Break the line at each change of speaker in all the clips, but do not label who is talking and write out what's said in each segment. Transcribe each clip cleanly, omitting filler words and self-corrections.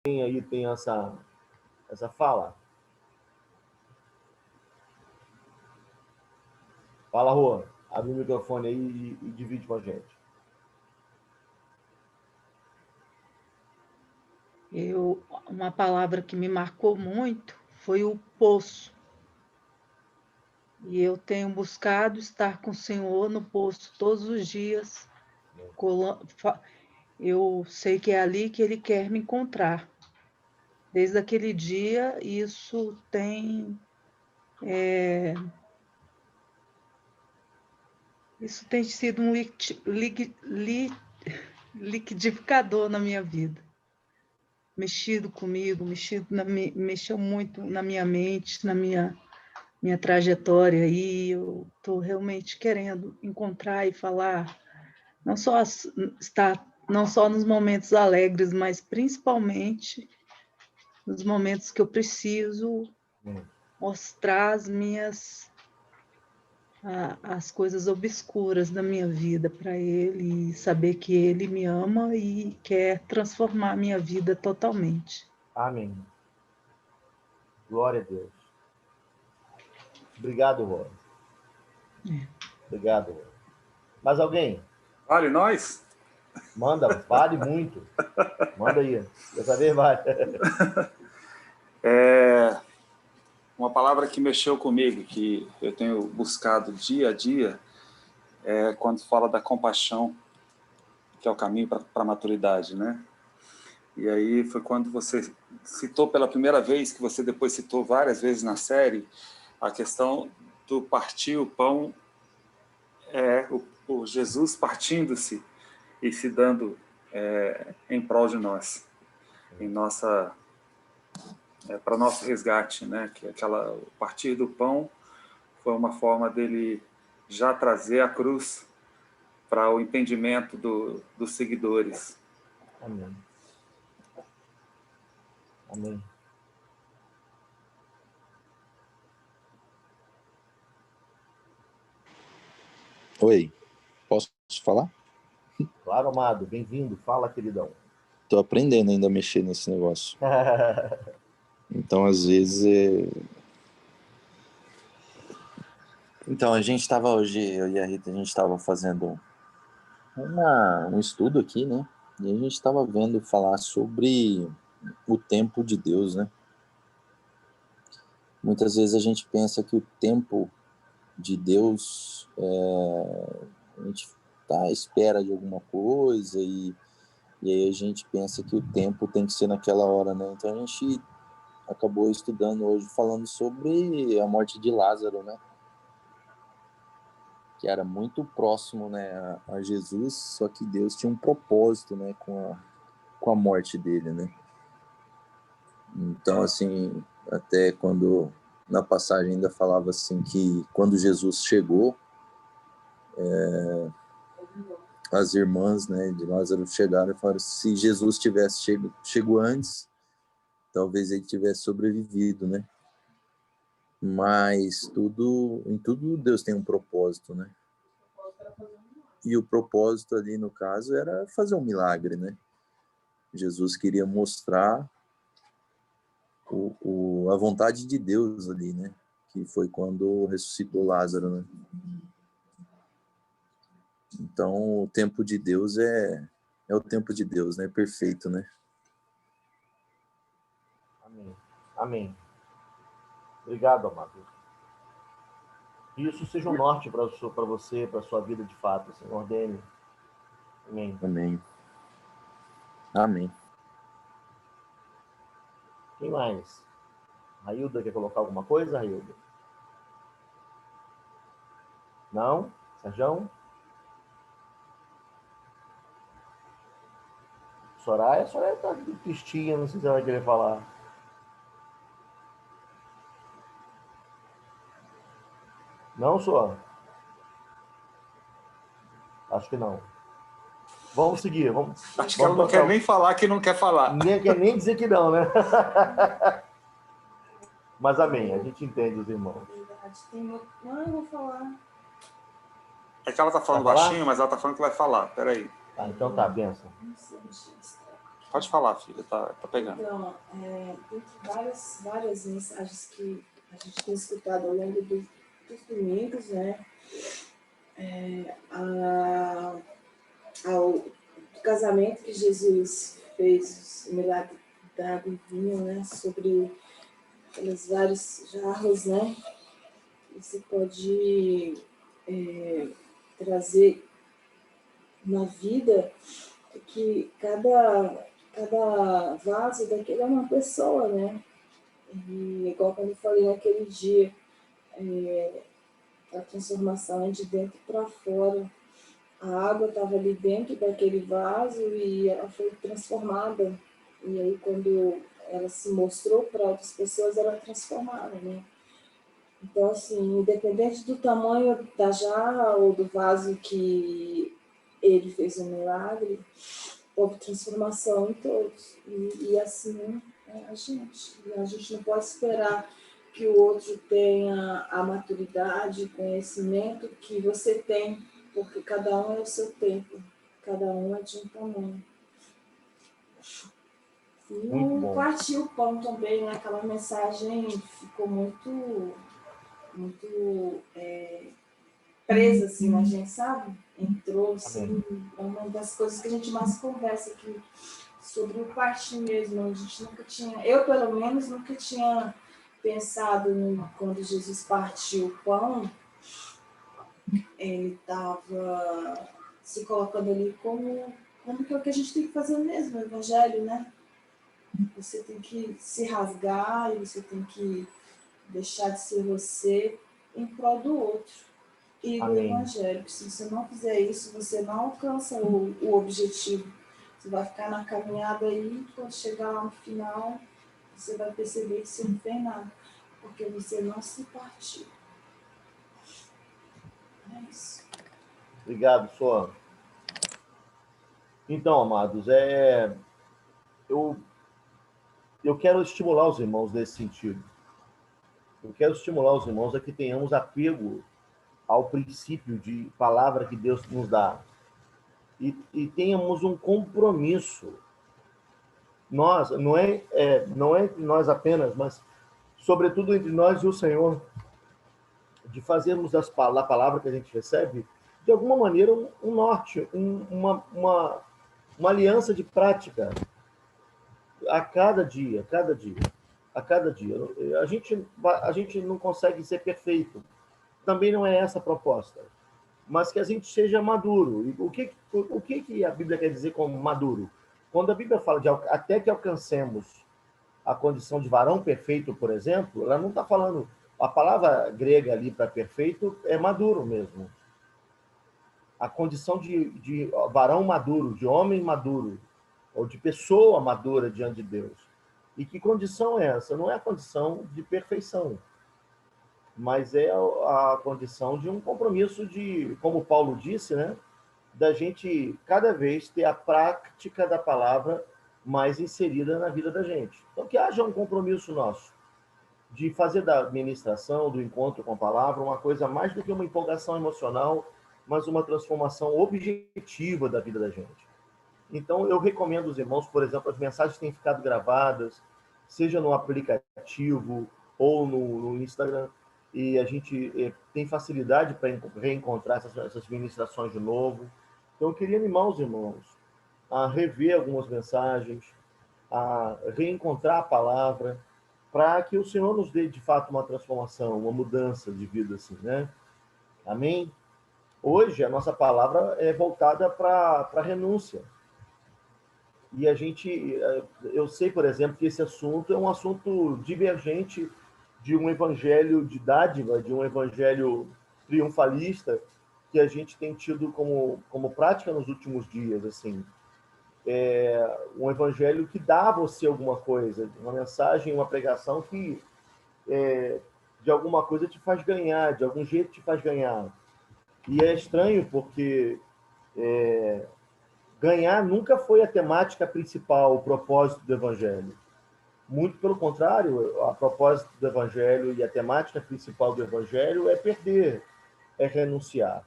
Quem aí tem essa fala? Fala, Rô. Abre o microfone aí e divide com a gente.
Uma palavra que me marcou muito foi o poço. E eu tenho buscado estar com o Senhor no poço todos os dias. Eu sei que é ali que Ele quer me encontrar. Desde aquele dia, isso tem sido um liquidificador na minha vida. Mexido comigo, mexeu muito na minha mente, na minha trajetória, e eu estou realmente querendo encontrar e falar, não só nos momentos alegres, mas principalmente nos momentos que eu preciso mostrar as coisas obscuras da minha vida para Ele, e saber que Ele me ama e quer transformar a minha vida totalmente.
Amém. Glória a Deus. Obrigado, Rô. Obrigado, Rô. Mais alguém?
Vale nós?
Manda, vale muito. Manda aí. Dessa vez vai.
Uma palavra que mexeu comigo, que eu tenho buscado dia a dia, é quando fala da compaixão, que é o caminho para a maturidade, né? E aí foi quando você citou pela primeira vez, que você depois citou várias vezes na série, a questão do partir o pão, o Jesus partindo-se e se dando em prol de nós, para nosso resgate, né? Que o partir do pão foi uma forma dele já trazer a cruz para o entendimento dos seguidores.
Amém. Amém.
Oi, posso falar?
Claro, amado, bem-vindo. Fala, queridão.
Tô aprendendo ainda a mexer nesse negócio. Então, às vezes... Então, a gente estava hoje, eu e a Rita, a gente estava fazendo um estudo aqui, né? E a gente estava vendo falar sobre o tempo de Deus, né? Muitas vezes a gente pensa que o tempo de Deus, a gente está à espera de alguma coisa e aí a gente pensa que o tempo tem que ser naquela hora, né? Então a gente acabou estudando hoje falando sobre a morte de Lázaro, né? Que era muito próximo, né, a Jesus, só que Deus tinha um propósito, né, com a morte dele, né? Então, assim, até quando na passagem ainda falava assim que quando Jesus chegou, as irmãs, né, de Lázaro chegaram e falaram: se Jesus tivesse chegou antes, talvez ele tivesse sobrevivido, né? Mas em tudo Deus tem um propósito, né? E o propósito ali, no caso, era fazer um milagre, né? Jesus queria mostrar a vontade de Deus ali, né? Que foi quando ressuscitou Lázaro, né? Então, o tempo de Deus é o tempo de Deus, né? Perfeito, né?
Amém. Amém. Obrigado, amado. Que isso seja um norte para você, para sua vida de fato, Senhor. Ordene. Amém.
Amém. Amém.
Quem mais? Railda quer colocar alguma coisa, Railda? Não? Sérgio? Soraya tá tristinha, não sei se ela vai querer falar. Não, Sor? Acho que não. Vamos seguir.
Acho que ela não quer nem falar que não quer falar.
Nem quer nem dizer que não, né? Mas amém, a gente entende os irmãos.
Não, eu vou falar.
É que ela tá falando baixinho, mas ela tá falando que vai falar. Peraí.
Então tá, benção.
Pode falar, filha, tá pegando.
Então, tem várias mensagens que a gente tem escutado ao longo dos domingos, né? Ao casamento que Jesus fez, o milagre da água e vinho, né? Sobre aqueles vários jarros, né? Você pode trazer na vida que cada vaso daquele é uma pessoa, né? E igual como eu falei naquele dia, a transformação é de dentro para fora. A água estava ali dentro daquele vaso e ela foi transformada. E aí, quando ela se mostrou para outras pessoas, ela é transformada, né? Então, assim, independente do tamanho da jarra ou do vaso que ele fez um milagre, houve transformação em todos. E assim é a gente. E a gente não pode esperar que o outro tenha a maturidade, o conhecimento que você tem, porque cada um é o seu tempo, cada um é de um tamanho. E
Muito bom.
partir o pão também, né? Aquela mensagem ficou muito presa assim na gente, sabe? Entrou assim, é uma das coisas que a gente mais conversa aqui sobre o partir mesmo. A gente nunca tinha, eu pelo menos nunca tinha pensado quando Jesus partiu o pão, ele estava se colocando ali como que é o que a gente tem que fazer mesmo, o evangelho, né? Você tem que se rasgar e você tem que deixar de ser você em prol do outro e do
Amém.
evangelho. Se você não fizer isso, você não alcança o objetivo. Você vai ficar na caminhada aí, quando chegar lá no final, você vai perceber que você não fez nada, porque você não se partiu. É isso.
Obrigado, Sô. Então, amados, eu quero estimular os irmãos nesse sentido. Eu quero estimular os irmãos a que tenhamos apego ao princípio de palavra que Deus nos dá. E tenhamos um compromisso. Nós, não é entre nós apenas, mas sobretudo entre nós e o Senhor, de fazermos da palavra que a gente recebe, de alguma maneira, um norte, uma aliança de prática a cada dia. A gente não consegue ser perfeito. Também não é essa a proposta. Mas que a gente seja maduro. E o que a Bíblia quer dizer como maduro? Quando a Bíblia fala de até que alcancemos a condição de varão perfeito, por exemplo, ela não está falando... A palavra grega ali para perfeito é maduro mesmo. A condição de varão maduro, de homem maduro, ou de pessoa madura diante de Deus. E que condição é essa? Não é a condição de perfeição, mas é a condição de um compromisso de, como Paulo disse, né, da gente cada vez ter a prática da palavra mais inserida na vida da gente. Então, que haja um compromisso nosso de fazer da ministração, do encontro com a palavra, uma coisa mais do que uma empolgação emocional, mas uma transformação objetiva da vida da gente. Então, eu recomendo aos irmãos, por exemplo, as mensagens têm ficado gravadas, seja no aplicativo ou no Instagram, e a gente tem facilidade para reencontrar essas ministrações de novo. Então, eu queria animar os irmãos a rever algumas mensagens, a reencontrar a palavra, para que o Senhor nos dê, de fato, uma transformação, uma mudança de vida, assim, né? Amém? Hoje, a nossa palavra é voltada para a renúncia. E eu sei, por exemplo, que esse assunto é um assunto divergente de um evangelho de dádiva, de um evangelho triunfalista que a gente tem tido como prática nos últimos dias, assim. Um evangelho que dá a você alguma coisa, uma mensagem, uma pregação que de alguma coisa te faz ganhar, de algum jeito te faz ganhar. E é estranho porque ganhar nunca foi a temática principal, o propósito do evangelho. Muito pelo contrário, a propósito do evangelho e a temática principal do evangelho é perder, é renunciar.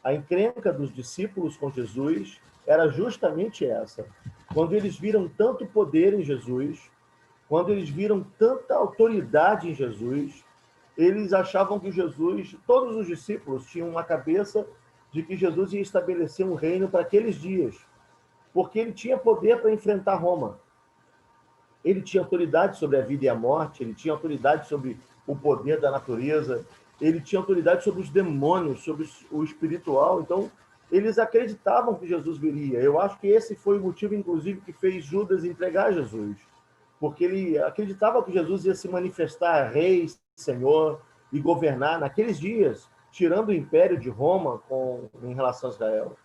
A encrenca dos discípulos com Jesus era justamente essa. quando eles viram tanto poder em Jesus, quando eles viram tanta autoridade em Jesus, eles achavam que Jesus, todos os discípulos tinham uma cabeça de que Jesus ia estabelecer um reino para aqueles dias, porque ele tinha poder para enfrentar Roma. Ele tinha autoridade sobre a vida e a morte, ele tinha autoridade sobre o poder da natureza, ele tinha autoridade sobre os demônios, sobre o espiritual. Então, eles acreditavam que Jesus viria. Eu acho que esse foi o motivo, inclusive, que fez Judas entregar Jesus, porque ele acreditava que Jesus ia se manifestar rei, senhor e governar naqueles dias, tirando o império de Roma em relação a Israel,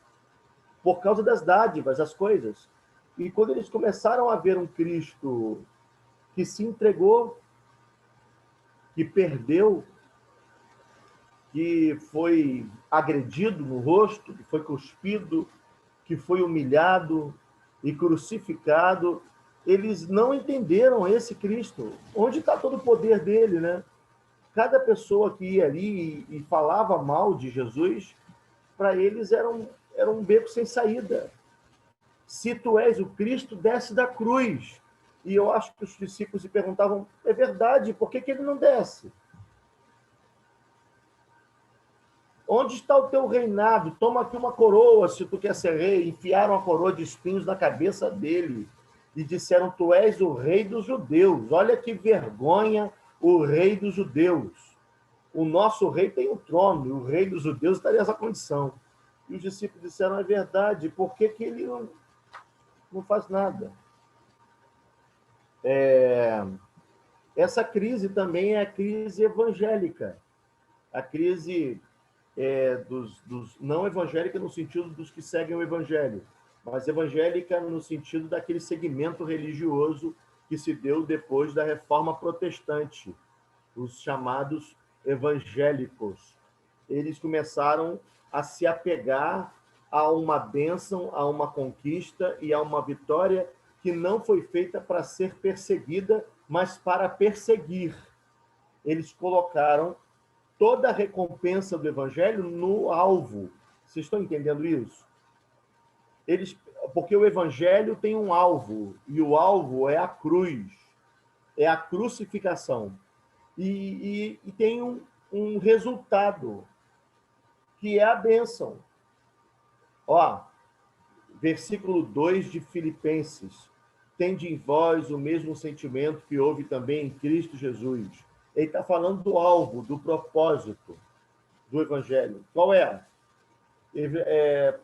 por causa das dádivas, as coisas. E quando eles começaram a ver um Cristo que se entregou, que perdeu, que foi agredido no rosto, que foi cuspido, que foi humilhado e crucificado, eles não entenderam esse Cristo. Onde está todo o poder dele, né? Cada pessoa que ia ali e falava mal de Jesus, para eles era um beco sem saída. Se tu és o Cristo, desce da cruz. E eu acho que os discípulos se perguntavam, é verdade, por que ele não desce? Onde está o teu reinado? Toma aqui uma coroa, se tu quer ser rei. Enfiaram a coroa de espinhos na cabeça dele e disseram, tu és o rei dos judeus. Olha que vergonha, o rei dos judeus. O nosso rei tem um trono, e o rei dos judeus estaria nessa condição. E os discípulos disseram, é verdade, por que ele não faz nada? Essa crise também é a crise evangélica. A crise dos não evangélica no sentido dos que seguem o evangelho, mas evangélica no sentido daquele segmento religioso que se deu depois da Reforma Protestante, os chamados evangélicos. Eles começaram a se apegar a uma bênção, a uma conquista e a uma vitória que não foi feita para ser perseguida, mas para perseguir. Eles colocaram toda a recompensa do evangelho no alvo. Vocês estão entendendo isso? Porque o evangelho tem um alvo, e o alvo é a cruz, é a crucificação. E tem um resultado, que é a bênção. Versículo 2 de Filipenses. Tende em vós o mesmo sentimento que houve também em Cristo Jesus. Ele está falando do alvo, do propósito do evangelho. Qual é?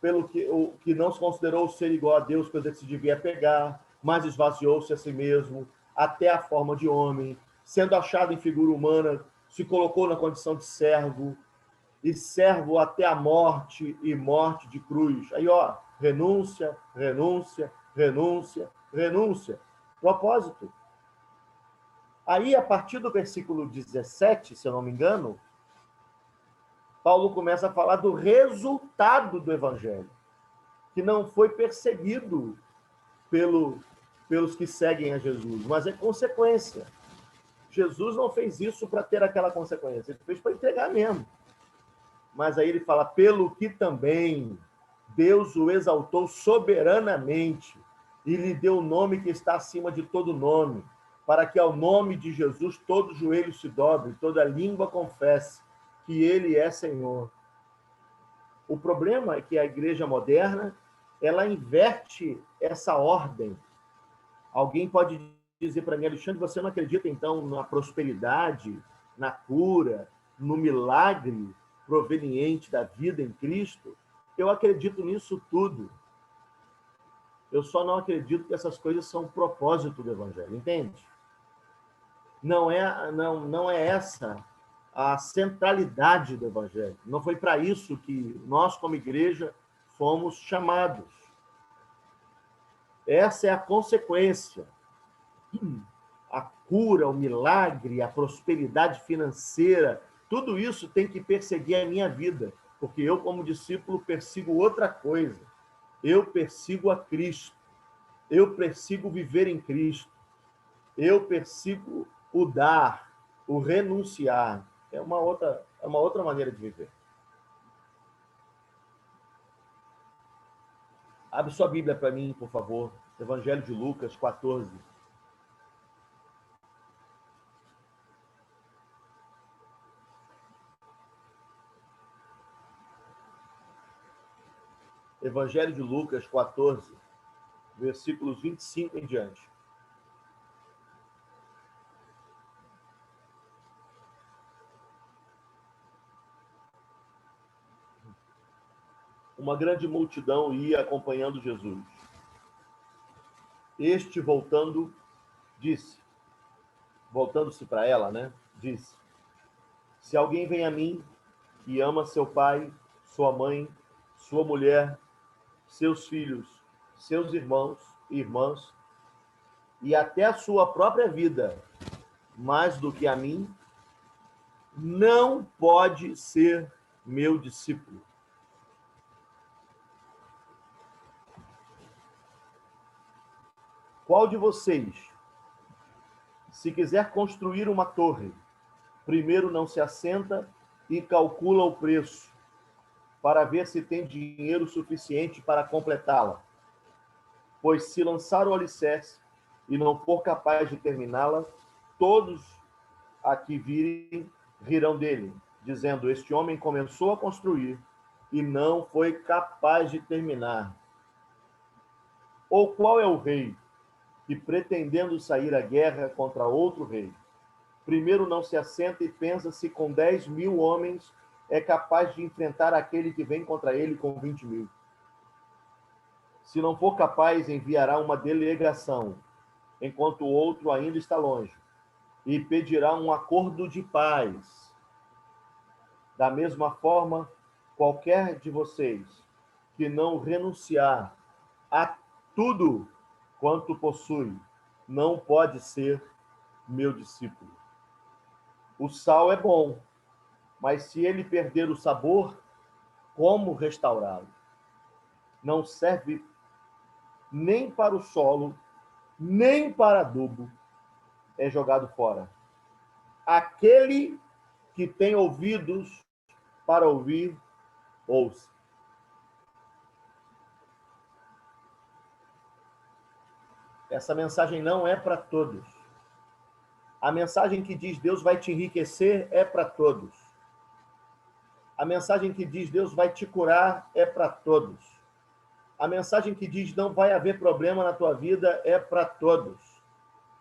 Pelo que não se considerou ser igual a Deus, coisa que se devia pegar, mas esvaziou-se a si mesmo, até a forma de homem, sendo achado em figura humana, se colocou na condição de servo, e servo até a morte, e morte de cruz. Aí, renúncia, renúncia, renúncia, renúncia. Propósito. Aí, a partir do versículo 17, se eu não me engano, Paulo começa a falar do resultado do evangelho, que não foi perseguido pelos que seguem a Jesus, mas é consequência. Jesus não fez isso para ter aquela consequência, ele fez para entregar mesmo. Mas aí ele fala, pelo que também Deus o exaltou soberanamente e lhe deu o nome que está acima de todo nome, para que ao nome de Jesus todo joelho se dobre, toda língua confesse que ele é Senhor. O problema é que a igreja moderna, ela inverte essa ordem. Alguém pode dizer para mim, Alexandre, você não acredita então na prosperidade, na cura, no milagre proveniente da vida em Cristo? Eu acredito nisso tudo. Eu só não acredito que essas coisas são o propósito do evangelho, entende? Não é essa a centralidade do evangelho. Não foi para isso que nós, como igreja, fomos chamados. Essa é a consequência. A cura, o milagre, a prosperidade financeira, tudo isso tem que perseguir a minha vida, porque eu, como discípulo, persigo outra coisa. Eu persigo a Cristo. Eu persigo viver em Cristo. Eu persigo o dar, o renunciar. É uma outra maneira de viver. Abre sua Bíblia para mim, por favor. Evangelho de Lucas 14. Evangelho de Lucas 14, versículos 25 em diante. Uma grande multidão ia acompanhando Jesus. Este, voltando-se para ela, né? Disse: se alguém vem a mim e ama seu pai, sua mãe, sua mulher, seus filhos, seus irmãos e irmãs, e até a sua própria vida, mais do que a mim, não pode ser meu discípulo. Qual de vocês, se quiser construir uma torre, primeiro não se assenta e calcula o preço, para ver se tem dinheiro suficiente para completá-la? Pois se lançar o alicerce e não for capaz de terminá-la, todos a que virem rirão dele, dizendo: este homem começou a construir e não foi capaz de terminar. Ou qual é o rei que, pretendendo sair à guerra contra outro rei, primeiro não se assenta e pensa se com 10.000 homens é capaz de enfrentar aquele que vem contra ele com 20.000? Se não for capaz, enviará uma delegação, enquanto o outro ainda está longe, e pedirá um acordo de paz. Da mesma forma, qualquer de vocês que não renunciar a tudo quanto possui, não pode ser meu discípulo. O sal é bom, mas se ele perder o sabor, como restaurá-lo? Não serve nem para o solo, nem para adubo, é jogado fora. Aquele que tem ouvidos para ouvir, ouça. Essa mensagem não é para todos. A mensagem que diz Deus vai te enriquecer é para todos. A mensagem que diz Deus vai te curar é para todos. A mensagem que diz não vai haver problema na tua vida é para todos.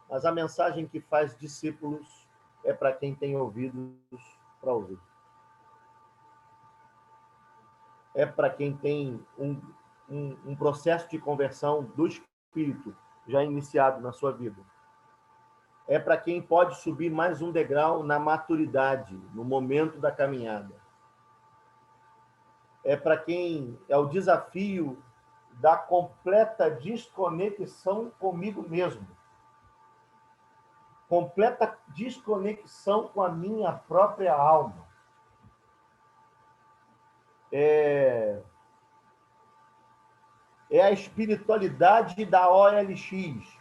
Mas a mensagem que faz discípulos é para quem tem ouvidos para ouvir. É para quem tem um processo de conversão do Espírito já iniciado na sua vida. É para quem pode subir mais um degrau na maturidade, no momento da caminhada. É para quem é o desafio da completa desconexão comigo mesmo. Completa desconexão com a minha própria alma. É a espiritualidade da OLX.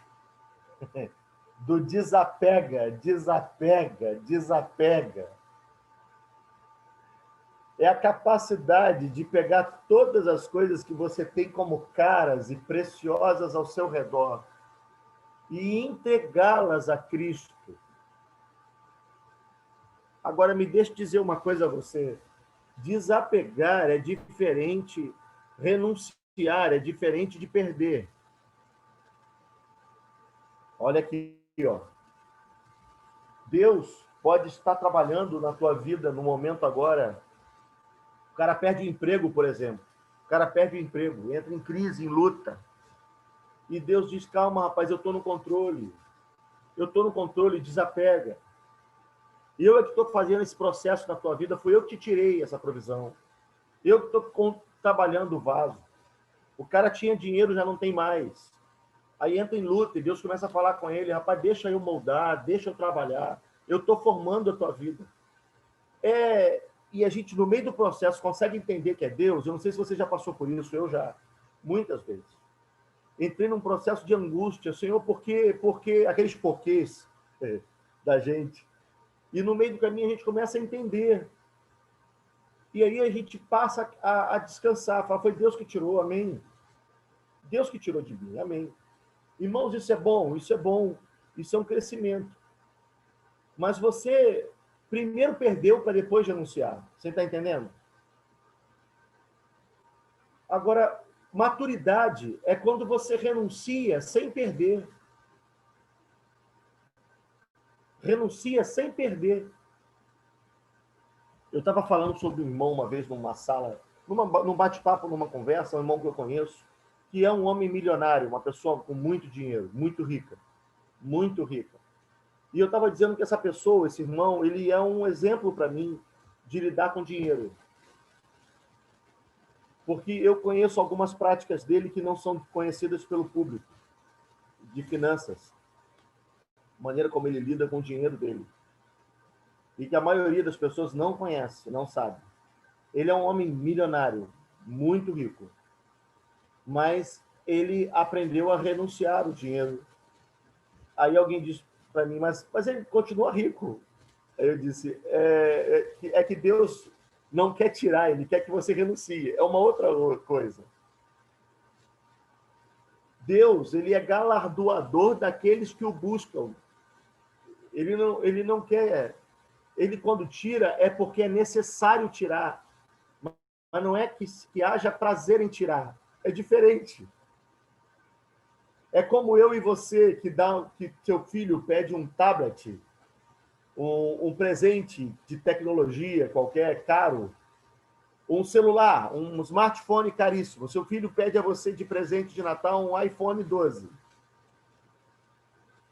Do desapega, desapega, desapega. É a capacidade de pegar todas as coisas que você tem como caras e preciosas ao seu redor e entregá-las a Cristo. Agora, me deixe dizer uma coisa a você. Desapegar é diferente, renunciar é diferente de perder. Olha aqui, ó. Deus pode estar trabalhando na tua vida no momento agora. O cara perde o emprego, por exemplo. O cara perde o emprego, entra em crise, em luta. E Deus diz: calma, rapaz, eu estou no controle. Eu estou no controle, desapega. Eu é que estou fazendo esse processo na tua vida, fui eu que te tirei essa provisão. Eu que estou trabalhando o vaso. O cara tinha dinheiro, já não tem mais. Aí entra em luta e Deus começa a falar com ele: rapaz, deixa eu moldar, deixa eu trabalhar. Eu estou formando a tua vida. E a gente, no meio do processo, consegue entender que é Deus. Eu não sei se você já passou por isso, eu já, muitas vezes. Entrei num processo de angústia. Senhor, por quê? Porque aqueles porquês da gente. E no meio do caminho a gente começa a entender. E aí a gente passa a descansar. Fala: foi Deus que tirou, amém. Deus que tirou de mim, amém. Irmãos, isso é bom, isso é bom, isso é um crescimento. Mas você primeiro perdeu para depois renunciar. Você está entendendo? Agora, maturidade é quando você renuncia sem perder. Renuncia sem perder. Eu estava falando sobre um irmão uma vez numa sala, num bate-papo, numa conversa, um irmão que eu conheço, que é um homem milionário, uma pessoa com muito dinheiro, muito rica, muito rica. E eu estava dizendo que essa pessoa, esse irmão, ele é um exemplo para mim de lidar com dinheiro. Porque eu conheço algumas práticas dele que não são conhecidas pelo público, de finanças, maneira como ele lida com o dinheiro dele. E que a maioria das pessoas não conhece, não sabe. Ele é um homem milionário, muito rico, mas ele aprendeu a renunciar ao dinheiro. Aí alguém disse para mim, mas ele continua rico. Aí eu disse, é que Deus não quer tirar, ele quer que você renuncie. É uma outra coisa. Deus, ele é galardoador daqueles que o buscam. Ele não quer. Ele, quando tira, é porque é necessário tirar. Mas não é que haja prazer em tirar. É diferente. É como eu e você, que seu filho pede um tablet, um presente de tecnologia qualquer, caro, um celular, um smartphone caríssimo. Seu filho pede a você de presente de Natal um iPhone 12.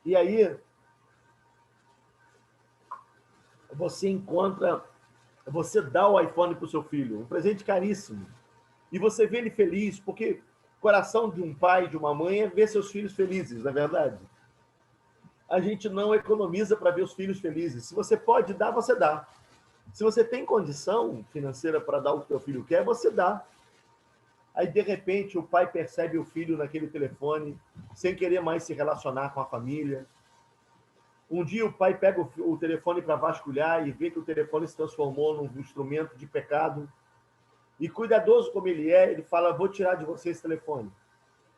E aí, você dá o iPhone para o seu filho, um presente caríssimo. E você vê ele feliz, porque o coração de um pai, de uma mãe, é ver seus filhos felizes, não é verdade? A gente não economiza para ver os filhos felizes. Se você pode dar, você dá. Se você tem condição financeira para dar o que o teu filho quer, você dá. Aí, de repente, o pai percebe o filho naquele telefone, sem querer mais se relacionar com a família. Um dia o pai pega o telefone para vasculhar e vê que o telefone se transformou num instrumento de pecado. E cuidadoso como ele é, ele fala, vou tirar de você esse telefone.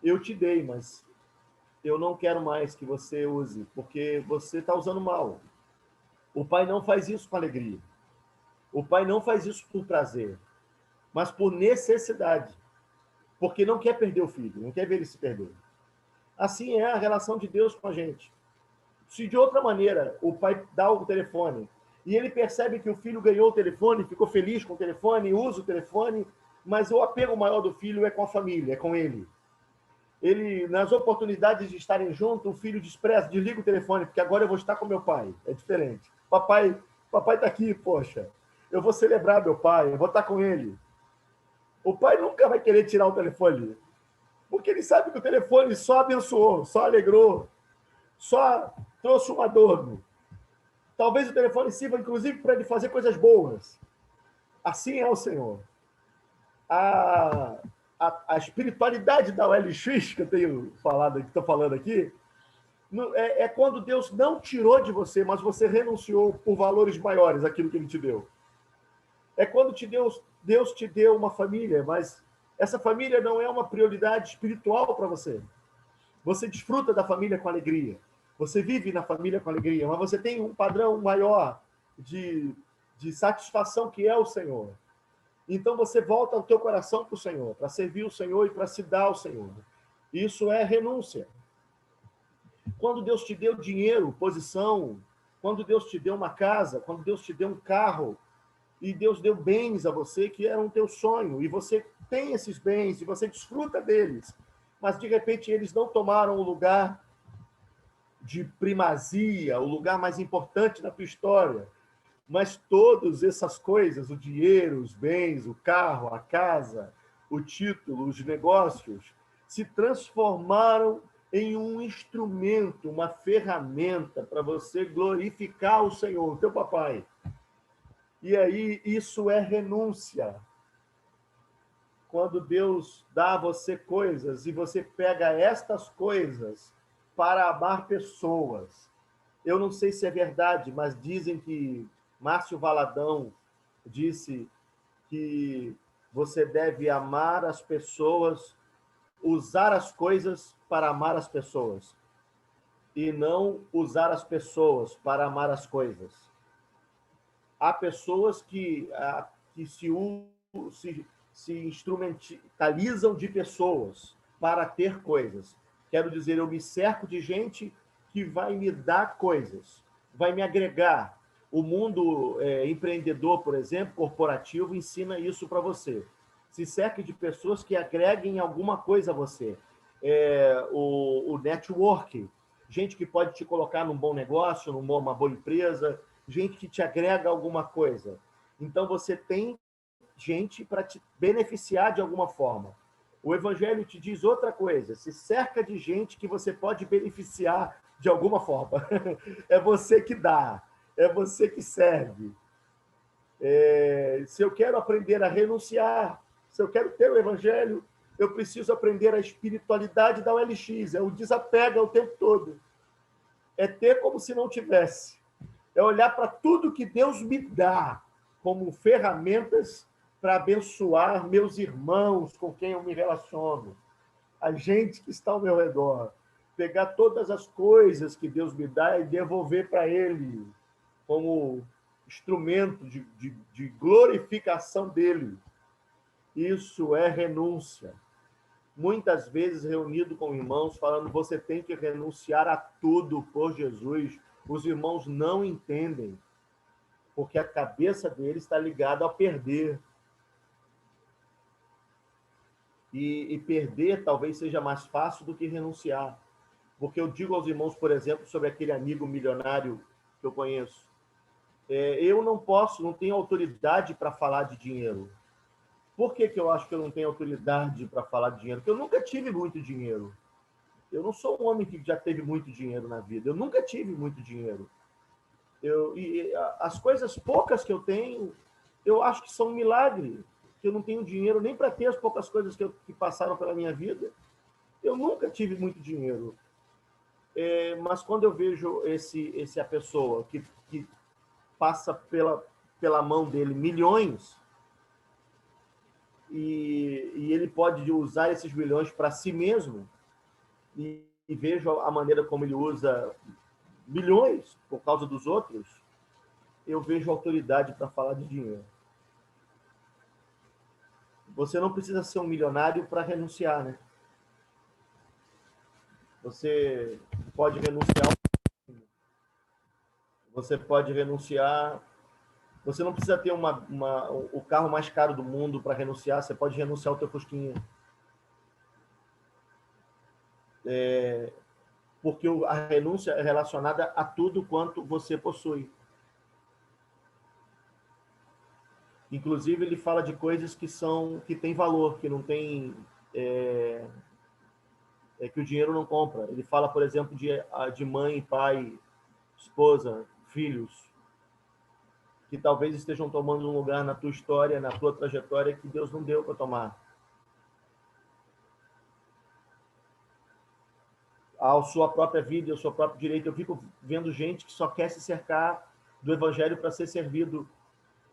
Eu te dei, mas eu não quero mais que você use, porque você está usando mal. O pai não faz isso com alegria. O pai não faz isso por prazer, mas por necessidade. Porque não quer perder o filho, não quer ver ele se perder. Assim é a relação de Deus com a gente. Se de outra maneira o pai dá o telefone e ele percebe que o filho ganhou o telefone, ficou feliz com o telefone, usa o telefone, mas o apego maior do filho é com a família, é com ele. Ele, nas oportunidades de estarem juntos, o filho despreza, desliga o telefone, porque agora eu vou estar com meu pai. É diferente. Papai está aqui, poxa. Eu vou celebrar meu pai, eu vou estar com ele. O pai nunca vai querer tirar o telefone, porque ele sabe que o telefone só abençoou, só alegrou, só trouxe um adorno. Talvez o telefone sirva, inclusive, para ele fazer coisas boas. Assim é o Senhor. A espiritualidade da OLX, que eu tenho falado, que estou falando aqui, é quando Deus não tirou de você, mas você renunciou por valores maiores àquilo que Ele te deu. É quando Deus te deu uma família, mas essa família não é uma prioridade espiritual para você. Você desfruta da família com alegria. Você vive na família com alegria, mas você tem um padrão maior de satisfação que é o Senhor. Então você volta o teu coração para o Senhor, para servir o Senhor e para se dar ao Senhor. Isso é renúncia. Quando Deus te deu dinheiro, posição, quando Deus te deu uma casa, quando Deus te deu um carro, e Deus deu bens a você que eram teu sonho, e você tem esses bens, e você desfruta deles, mas de repente eles não tomaram o lugar de primazia, o lugar mais importante na tua história. Mas todas essas coisas, o dinheiro, os bens, o carro, a casa, o título, os negócios, se transformaram em um instrumento, uma ferramenta para você glorificar o Senhor, o teu papai. E aí, isso é renúncia. Quando Deus dá a você coisas e você pega estas coisas para amar pessoas. Eu não sei se é verdade, mas dizem que Márcio Valadão disse que você deve amar as pessoas usar as coisas para amar as pessoas e não usar as pessoas para amar as coisas. Há pessoas que se instrumentalizam de pessoas para ter coisas. Quero dizer, eu me cerco de gente que vai me dar coisas, vai me agregar. O mundo empreendedor, por exemplo, corporativo, ensina isso para você. Se cerque de pessoas que agreguem alguma coisa a você. O network, gente que pode te colocar num bom negócio, numa boa empresa, gente que te agrega alguma coisa. Então, você tem gente para te beneficiar de alguma forma. O Evangelho te diz outra coisa, se cerca de gente que você pode beneficiar de alguma forma. É você que dá, é você que serve. Se eu quero aprender a renunciar, se eu quero ter o Evangelho, eu preciso aprender a espiritualidade da OLX, é o desapega o tempo todo. É ter como se não tivesse. É olhar para tudo que Deus me dá como ferramentas para abençoar meus irmãos com quem eu me relaciono, a gente que está ao meu redor. Pegar todas as coisas que Deus me dá e devolver para Ele como instrumento de glorificação dEle. Isso é renúncia. Muitas vezes reunido com irmãos, falando, você tem que renunciar a tudo por Jesus. Os irmãos não entendem, porque a cabeça deles está ligada a perder. E perder talvez seja mais fácil do que renunciar. Porque eu digo aos irmãos, por exemplo, sobre aquele amigo milionário que eu conheço. Eu não tenho autoridade para falar de dinheiro. Por que eu acho que eu não tenho autoridade para falar de dinheiro? Porque eu nunca tive muito dinheiro. Eu não sou um homem que já teve muito dinheiro na vida. Eu nunca tive muito dinheiro. As coisas poucas que eu tenho, eu acho que são um milagre. Que eu não tenho dinheiro nem para ter as poucas coisas que passaram pela minha vida. Eu nunca tive muito dinheiro. Mas quando eu vejo a pessoa que passa pela mão dele milhões e ele pode usar esses milhões para si mesmo e vejo a maneira como ele usa milhões por causa dos outros, eu vejo autoridade para falar de dinheiro. Você não precisa ser um milionário para renunciar, né? Você pode renunciar. Você pode renunciar. Você não precisa ter o carro mais caro do mundo para renunciar. Você pode renunciar ao teu Fusquinha. Porque a renúncia é relacionada a tudo quanto você possui. Inclusive, ele fala de coisas que têm valor, que não tem... que o dinheiro não compra. Ele fala, por exemplo, de mãe, pai, esposa, filhos, que talvez estejam tomando um lugar na tua história, na tua trajetória, que Deus não deu para tomar. A sua própria vida, ao seu próprio direito. Eu fico vendo gente que só quer se cercar do Evangelho para ser servido.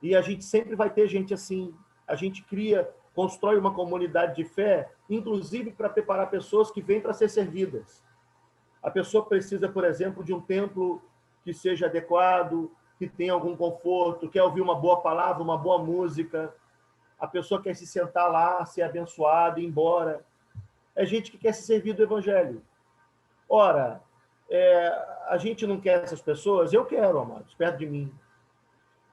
E a gente sempre vai ter gente assim. A gente constrói uma comunidade de fé, inclusive para preparar pessoas que vêm para ser servidas. A pessoa precisa, por exemplo, de um templo que seja adequado, que tenha algum conforto, quer ouvir uma boa palavra, uma boa música. A pessoa quer se sentar lá, ser abençoada e ir embora. É gente que quer se servir do Evangelho. Ora, a gente não quer essas pessoas? Eu quero, amados, perto de mim.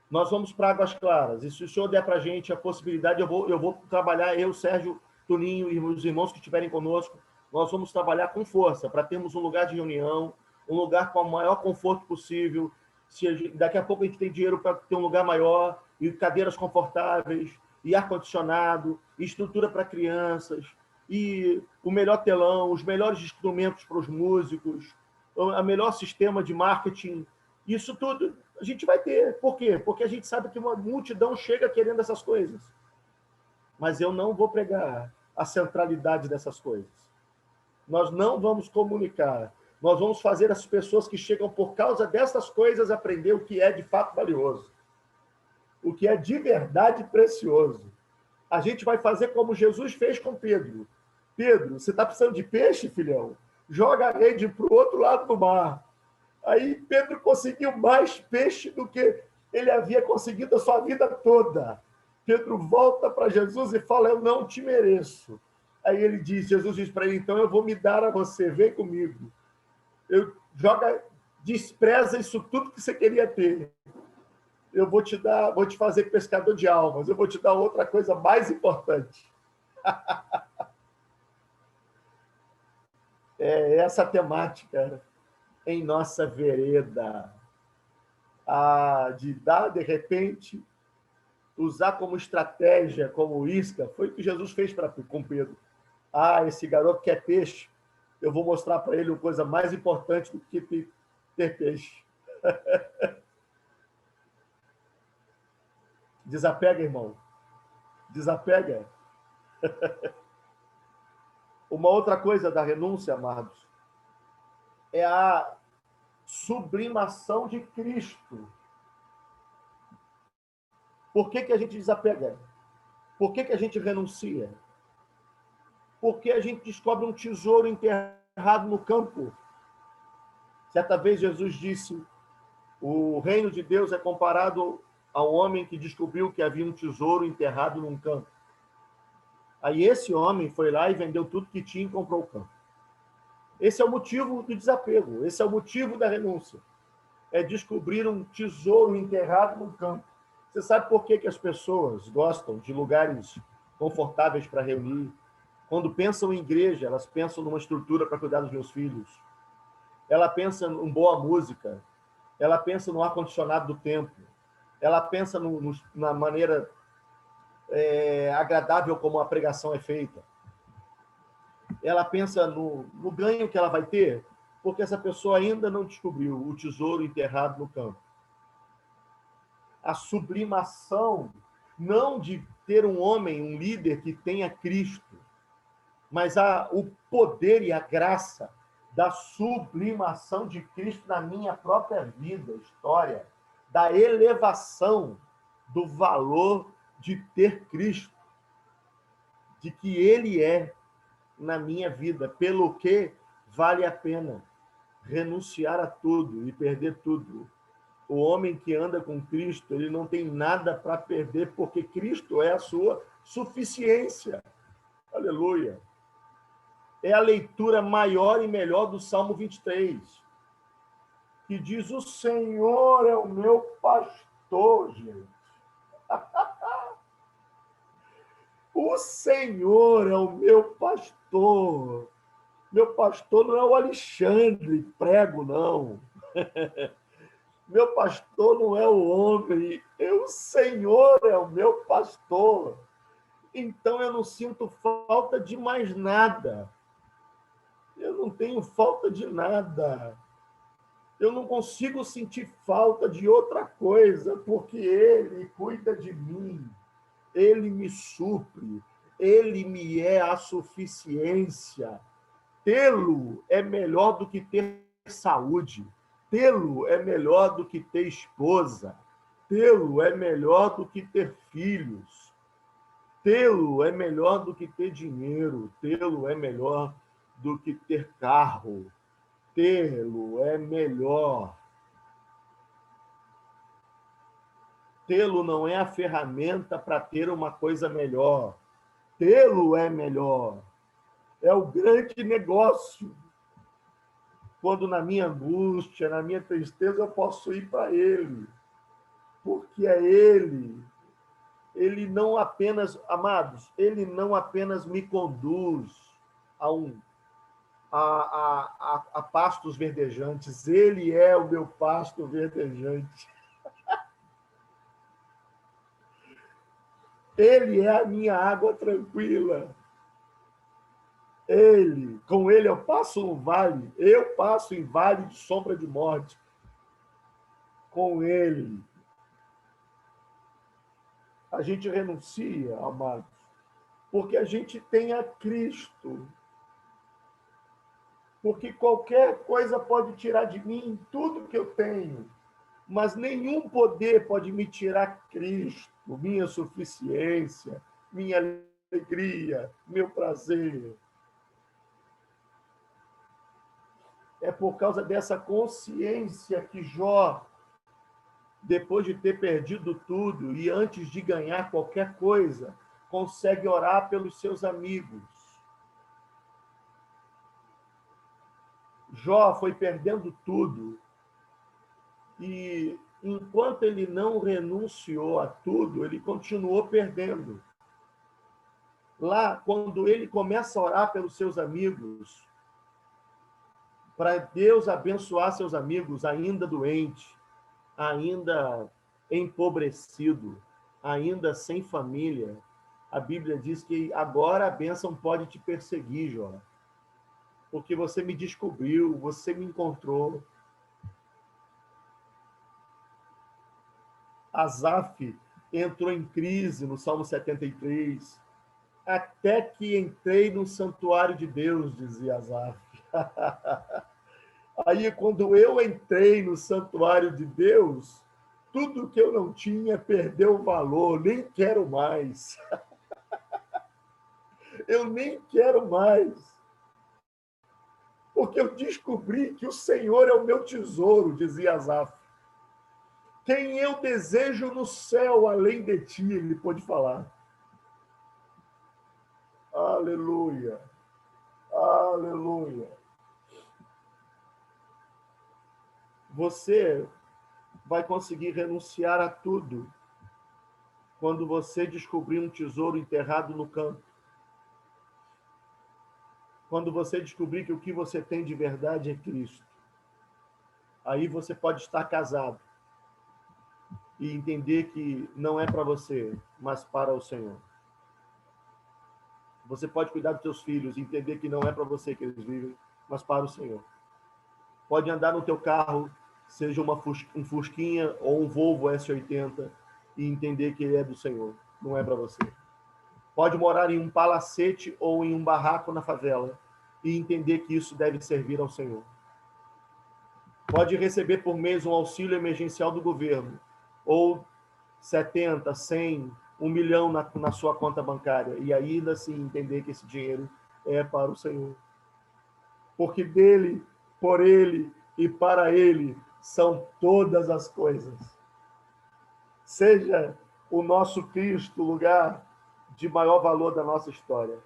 Nós vamos para Águas Claras. E se o senhor der para a gente a possibilidade, eu vou trabalhar, eu, Sérgio, Toninho e os irmãos que estiverem conosco, nós vamos trabalhar com força para termos um lugar de reunião, um lugar com o maior conforto possível. Daqui a pouco a gente tem dinheiro para ter um lugar maior, e cadeiras confortáveis, e ar-condicionado, e estrutura para crianças, e o melhor telão, os melhores instrumentos para os músicos, o melhor sistema de marketing. Isso tudo a gente vai ter. Por quê? Porque a gente sabe que uma multidão chega querendo essas coisas. Mas eu não vou pregar a centralidade dessas coisas. Nós não vamos comunicar. Nós vamos fazer as pessoas que chegam por causa dessas coisas aprender o que é de fato valioso. O que é de verdade precioso. A gente vai fazer como Jesus fez com Pedro. Pedro, você está precisando de peixe, filhão? Joga a rede para o outro lado do mar. Aí Pedro conseguiu mais peixe do que ele havia conseguido a sua vida toda. Pedro volta para Jesus e fala, eu não te mereço. Aí Jesus diz para ele, então eu vou me dar a você, vem comigo. Despreza isso tudo que você queria ter. Eu vou te fazer pescador de almas, eu vou te dar outra coisa mais importante. É essa temática em nossa vereda. De dar, de repente, usar como estratégia, como isca, foi o que Jesus fez com Pedro. Esse garoto quer peixe, eu vou mostrar para ele uma coisa mais importante do que ter peixe. Desapega, irmão. Desapega. Uma outra coisa da renúncia, amados, é a sublimação de Cristo. Por que a gente desapega? Por que a gente renuncia? Porque a gente descobre um tesouro enterrado no campo. Certa vez Jesus disse, o reino de Deus é comparado ao homem que descobriu que havia um tesouro enterrado num campo. Aí esse homem foi lá e vendeu tudo que tinha e comprou o campo. Esse é o motivo do desapego, esse é o motivo da renúncia. É descobrir um tesouro enterrado no campo. Você sabe por que as pessoas gostam de lugares confortáveis para reunir? Quando pensam em igreja, elas pensam numa estrutura para cuidar dos meus filhos. Ela pensa em boa música. Ela pensa no ar-condicionado do templo. Ela pensa na maneira agradável como a pregação é feita. Ela pensa no ganho que ela vai ter, porque essa pessoa ainda não descobriu o tesouro enterrado no campo. A sublimação, não de ter um homem, um líder que tenha Cristo, mas o poder e a graça da sublimação de Cristo na minha própria vida, história, da elevação do valor de ter Cristo, de que Ele é na minha vida, pelo que vale a pena renunciar a tudo e perder tudo. O homem que anda com Cristo, ele não tem nada para perder, porque Cristo é a sua suficiência. Aleluia. É a leitura maior e melhor do Salmo 23, que diz, o Senhor é o meu pastor, gente. O Senhor é o meu pastor. Meu pastor não é o Alexandre Prego, não. Meu pastor não é o homem. O Senhor é o meu pastor. Então eu não sinto falta de mais nada. Eu não tenho falta de nada. Eu não consigo sentir falta de outra coisa, porque Ele cuida de mim. Ele me supre. Ele me é a suficiência. Tê-lo é melhor do que ter saúde. Tê-lo é melhor do que ter esposa. Tê-lo é melhor do que ter filhos. Tê-lo é melhor do que ter dinheiro. Tê-lo é melhor do que ter carro. Tê-lo é melhor. Tê-lo não é a ferramenta para ter uma coisa melhor. Tê-lo é melhor. É o grande negócio. Quando na minha angústia, na minha tristeza, eu posso ir para Ele. Porque é Ele. Ele não apenas, amados, Ele não apenas me conduz a pastos verdejantes. Ele é o meu pasto verdejante. Ele é a minha água tranquila. Com Ele eu passo no vale, eu passo em vale de sombra de morte. Com Ele. A gente renuncia, amados, porque a gente tem a Cristo. Porque qualquer coisa pode tirar de mim tudo que eu tenho, mas nenhum poder pode me tirar Cristo, minha suficiência, minha alegria, meu prazer. É por causa dessa consciência que Jó, depois de ter perdido tudo e antes de ganhar qualquer coisa, consegue orar pelos seus amigos. Jó foi perdendo tudo e, enquanto ele não renunciou a tudo, ele continuou perdendo. Lá, quando ele começa a orar pelos seus amigos, para Deus abençoar seus amigos ainda doente, ainda empobrecido, ainda sem família, a Bíblia diz que agora a bênção pode te perseguir, Jó, porque você me descobriu, você me encontrou. Asaf entrou em crise no Salmo 73. Até que entrei no santuário de Deus, dizia Asaf. Aí, quando eu entrei no santuário de Deus, tudo que eu não tinha perdeu valor, nem quero mais. Eu nem quero mais. Porque eu descobri que o Senhor é o meu tesouro, dizia Asaf. Quem eu desejo no céu além de ti, ele pôde falar. Aleluia. Aleluia. Você vai conseguir renunciar a tudo quando você descobrir um tesouro enterrado no campo. Quando você descobrir que o que você tem de verdade é Cristo. Aí você pode estar casado e entender que não é para você, mas para o Senhor. Você pode cuidar dos seus filhos e entender que não é para você que eles vivem, mas para o Senhor. Pode andar no teu carro, seja um Fusquinha ou um Volvo S80, e entender que ele é do Senhor, não é para você. Pode morar em um palacete ou em um barraco na favela e entender que isso deve servir ao Senhor. Pode receber por mês um auxílio emergencial do governo, ou 70, 100, 1 milhão na sua conta bancária, e ainda assim entender que esse dinheiro é para o Senhor. Porque dele, por ele e para ele são todas as coisas. Seja o nosso Cristo o lugar de maior valor da nossa história.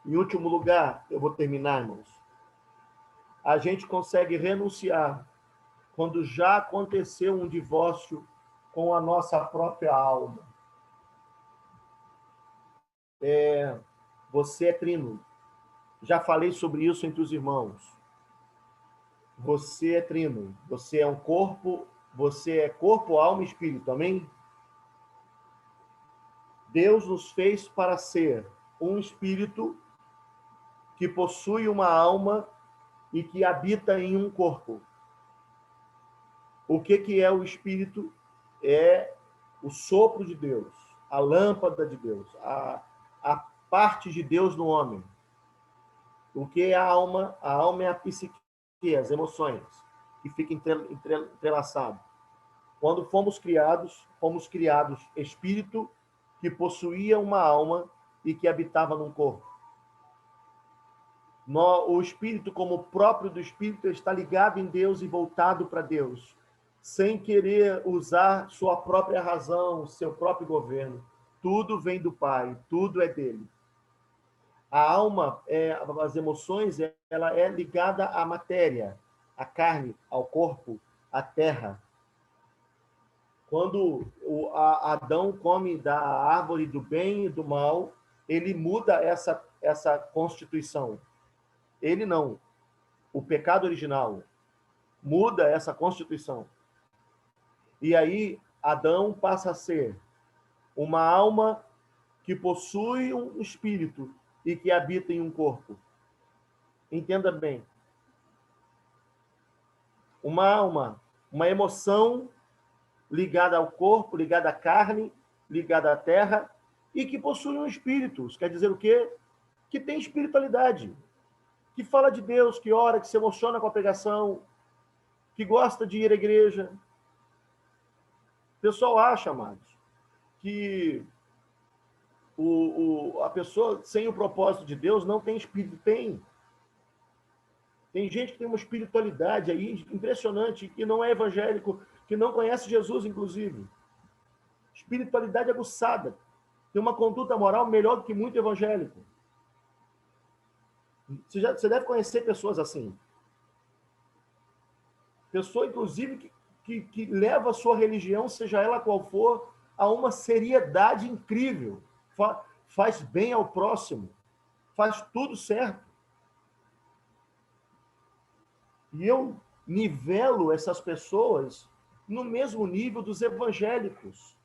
Em último lugar, eu vou terminar, irmãos. A gente consegue renunciar quando já aconteceu um divórcio com a nossa própria alma. Você é trino. Já falei sobre isso entre os irmãos. Você é trino. Você é um corpo, você é corpo, alma e espírito. Amém? Deus nos fez para ser um espírito que possui uma alma e que habita em um corpo. O que é o espírito? É o sopro de Deus, a lâmpada de Deus, a parte de Deus no homem. O que é a alma? A alma é a psique, as emoções, que fica entrelaçado. Quando fomos criados espírito que possuía uma alma e que habitava num corpo. O espírito, como próprio do espírito, está ligado em Deus e voltado para Deus, sem querer usar sua própria razão, seu próprio governo. Tudo vem do Pai, tudo é dele. A alma, as emoções, ela é ligada à matéria, à carne, ao corpo, à terra. Quando Adão come da árvore do bem e do mal, ele muda essa constituição. Ele não. O pecado original muda essa constituição. E aí, Adão passa a ser uma alma que possui um espírito e que habita em um corpo. Entenda bem. Uma alma, uma emoção ligada ao corpo, ligada à carne, ligada à terra, e que possui um espírito. Isso quer dizer o quê? Que tem espiritualidade, que fala de Deus, que ora, que se emociona com a pregação, que gosta de ir à igreja. O pessoal acha, amados, que a pessoa sem o propósito de Deus não tem espírito. Tem Tem gente que tem uma espiritualidade aí impressionante, que não é evangélico, que não conhece Jesus, inclusive. Espiritualidade aguçada. Tem uma conduta moral melhor do que muito evangélico. Você deve conhecer pessoas assim. Pessoa, inclusive, que leva a sua religião, seja ela qual for, a uma seriedade incrível. Faz bem ao próximo. Faz tudo certo. E eu nivelo essas pessoas no mesmo nível dos evangélicos,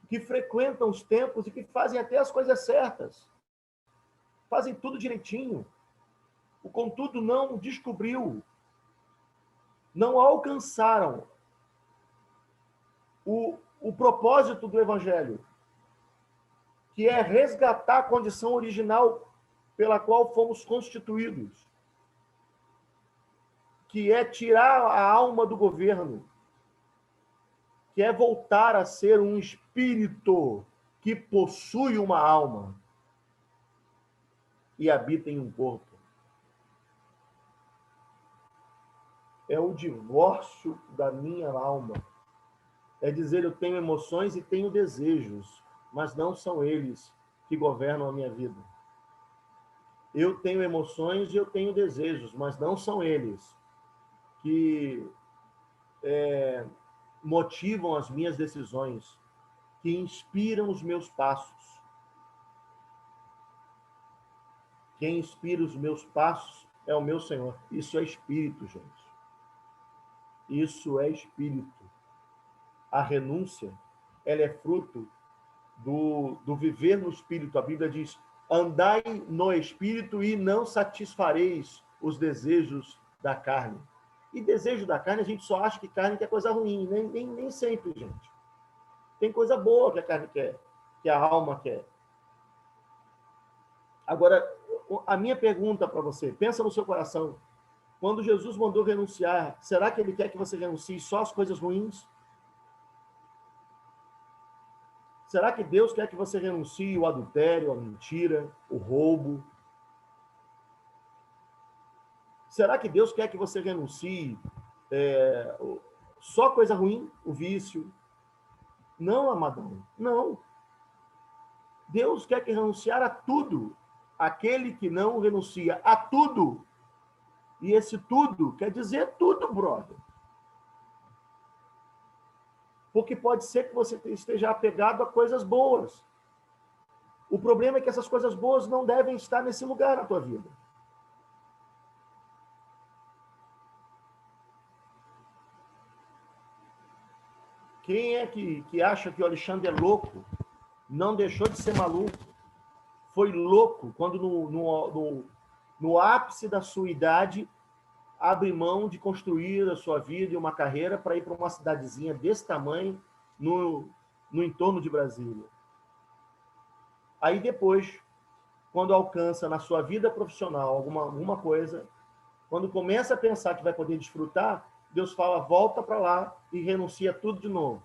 que frequentam os templos e que fazem até as coisas certas. Fazem tudo direitinho. O contudo não descobriu, não alcançaram o propósito do evangelho, que é resgatar a condição original pela qual fomos constituídos, que é tirar a alma do governo, que é voltar a ser um espírito que possui uma alma e habita em um corpo. É o divórcio da minha alma. É dizer, eu tenho emoções e tenho desejos, mas não são eles que governam a minha vida. Eu tenho emoções e eu tenho desejos, mas não são eles que motivam as minhas decisões, que inspiram os meus passos. Quem inspira os meus passos é o meu Senhor. Isso é espírito, gente. Isso é espírito. A renúncia, ela é fruto do viver no espírito. A Bíblia diz, andai no espírito e não satisfareis os desejos da carne. E desejo da carne, a gente só acha que carne quer coisa ruim. Nem sempre, gente. Tem coisa boa que a carne quer, que a alma quer. Agora, a minha pergunta para você, pensa no seu coração. Quando Jesus mandou renunciar, será que ele quer que você renuncie só às coisas ruins? Será que Deus quer que você renuncie o adultério, a mentira, o roubo? Será que Deus quer que você renuncie só coisa ruim, o vício? Não, amadão, não. Deus quer que renunciar a tudo. Aquele que não renuncia a tudo, e esse tudo quer dizer tudo, brother. Porque pode ser que você esteja apegado a coisas boas. O problema é que essas coisas boas não devem estar nesse lugar na tua vida. Quem é que acha que o Alexandre é louco? Não deixou de ser maluco. Foi louco quando no ápice da sua idade abre mão de construir a sua vida e uma carreira para ir para uma cidadezinha desse tamanho no entorno de Brasília. Aí depois, quando alcança na sua vida profissional alguma coisa, quando começa a pensar que vai poder desfrutar, Deus fala, volta para lá e renuncia tudo de novo.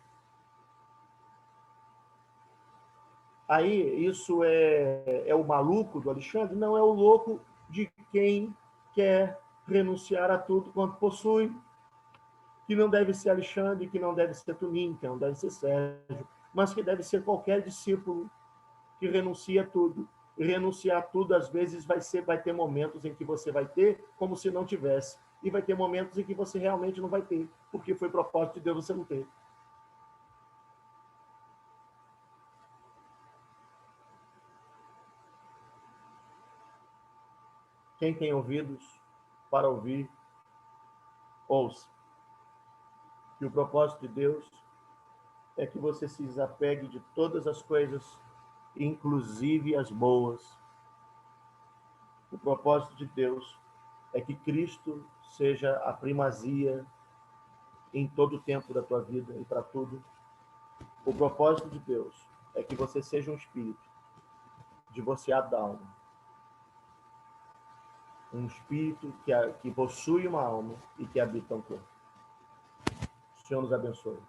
Aí, isso é o maluco do Alexandre? Não, é o louco de quem quer renunciar a tudo quanto possui, que não deve ser Alexandre, que não deve ser Tunim, que não deve ser Sérgio, mas que deve ser qualquer discípulo que renuncia a tudo. E renunciar a tudo, às vezes, vai ter momentos em que você vai ter como se não tivesse. E vai ter momentos em que você realmente não vai ter, porque foi propósito de Deus você não ter. Quem tem ouvidos para ouvir, ouça. E o propósito de Deus é que você se desapegue de todas as coisas, inclusive as boas. O propósito de Deus é que Cristo seja a primazia em todo o tempo da tua vida e para tudo. O propósito de Deus é que você seja um espírito divorciado da alma. Um espírito que possui uma alma e que habita um corpo. O Senhor nos abençoe.